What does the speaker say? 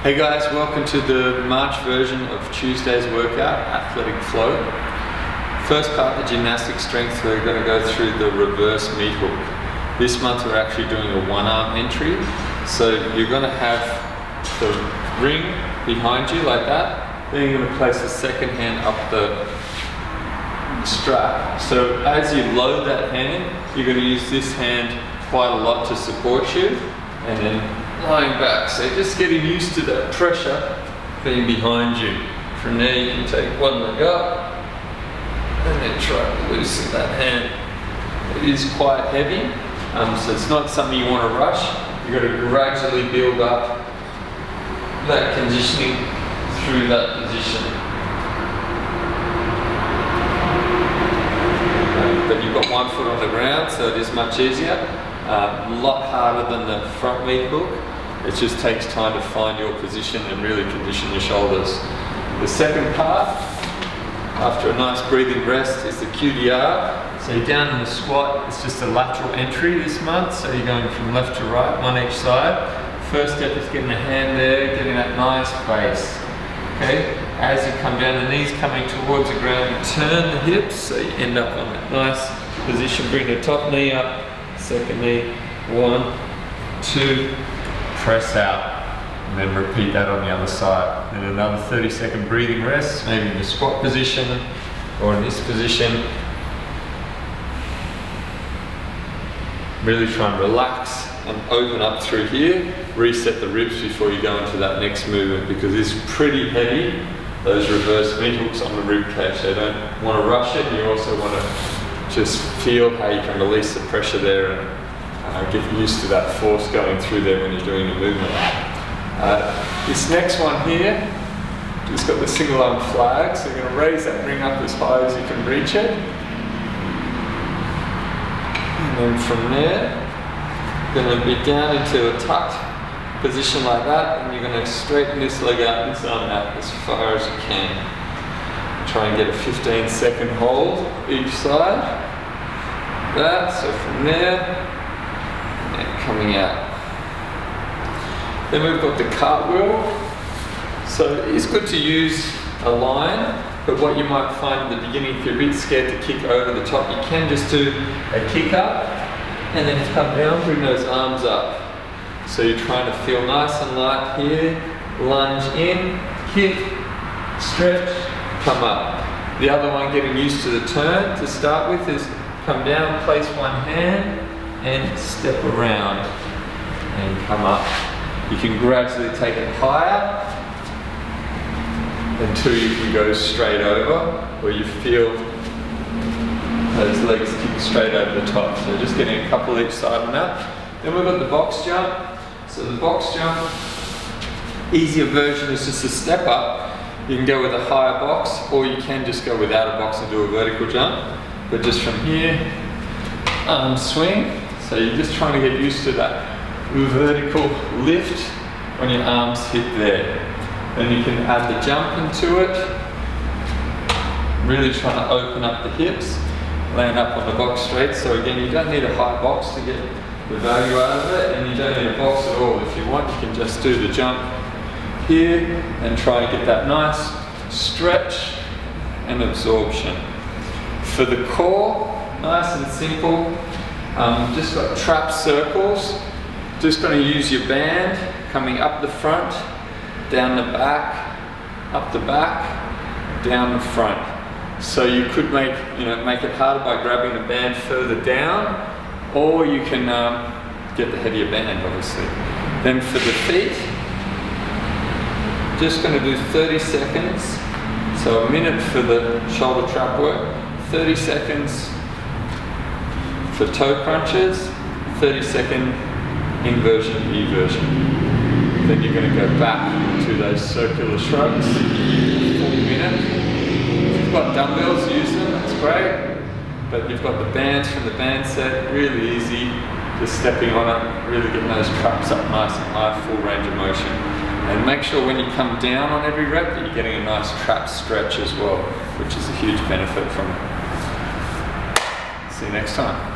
Hey guys, welcome to the March version of Tuesday's workout, Athletic Flow. First part, the gymnastic strength, we're going to go through the reverse meat hook. This month we're actually doing a one arm entry. So you're going to have the ring behind you like that. Then you're going to place the second hand up the strap. So as you load that hand, you're going to use this hand quite a lot to support you. And then lying back, so just getting used to that pressure being behind you. From there you can take one leg up and then try to loosen that hand. It is quite heavy, so it's not something you want to rush. You've got to gradually build up that conditioning through that position. But you've got one foot on the ground, so it is much easier. A lot harder than the front meat hook. It just takes time to find your position and really condition your shoulders. The second part, after a nice breathing rest, is the QDR. So you're down in the squat, it's just a lateral entry this month, so you're going from left to right, one each side. First step is getting the hand there, getting that nice base. Okay, as you come down, the knees coming towards the ground, you turn the hips, so you end up on that nice position. Bring the top knee up, second knee, 1, 2, press out, and then repeat that on the other side. Then another 30-second breathing rest, maybe in the squat position or in this position. Really try and relax and open up through here. Reset the ribs before you go into that next movement, because it's pretty heavy, those reverse meat hooks on the rib cage. So you don't want to rush it, you also want to just feel how you can release the pressure there and get used to that force going through there when you're doing the movement. This next one here, just got the single arm flag, so you're going to raise that ring up as high as you can reach it. And then from there, you're going to be down into a tucked position like that, and you're going to straighten this leg out, this arm out as far as you can. Try and get a 15-second hold each side. That, so from there, and coming out. Then we've got the cartwheel. So it's good to use a line, but what you might find in the beginning, if you're a bit scared to kick over the top, you can just do a kick up and then come down, bring those arms up. So you're trying to feel nice and light here, lunge in, kick, stretch, come up. The other one, getting used to the turn to start with, is come down, place one hand, and step around and come up. You can gradually take it higher until you can go straight over, where you feel those legs kick straight over the top. So just getting a couple each side on that. Then we've got the box jump. So the box jump, easier version is just a step up. You can go with a higher box, or you can just go without a box and do a vertical jump. But just from here, arm swing. So you're just trying to get used to that vertical lift when your arms hit there. Then you can add the jump into it. Really trying to open up the hips, land up on the box straight. So again, you don't need a high box to get the value out of it, and you don't need a box at all. If you want, you can just do the jump here and try and get that nice stretch and absorption. For the core, nice and simple. Just got trap circles. Just going to use your band coming up the front, down the back, up the back, down the front. So you could make it harder by grabbing the band further down, or you can get the heavier band, obviously. Then for the feet, just going to do 30 seconds. So a minute for the shoulder trap work, 30 seconds for toe crunches, 30-second inversion, eversion. Then you're going to go back to those circular shrugs, full minute. If you've got dumbbells, use them, that's great. But you've got the bands from the band set, really easy, just stepping on it, really getting those traps up nice and high, full range of motion. And make sure when you come down on every rep that you're getting a nice trap stretch as well, which is a huge benefit from it. See you next time.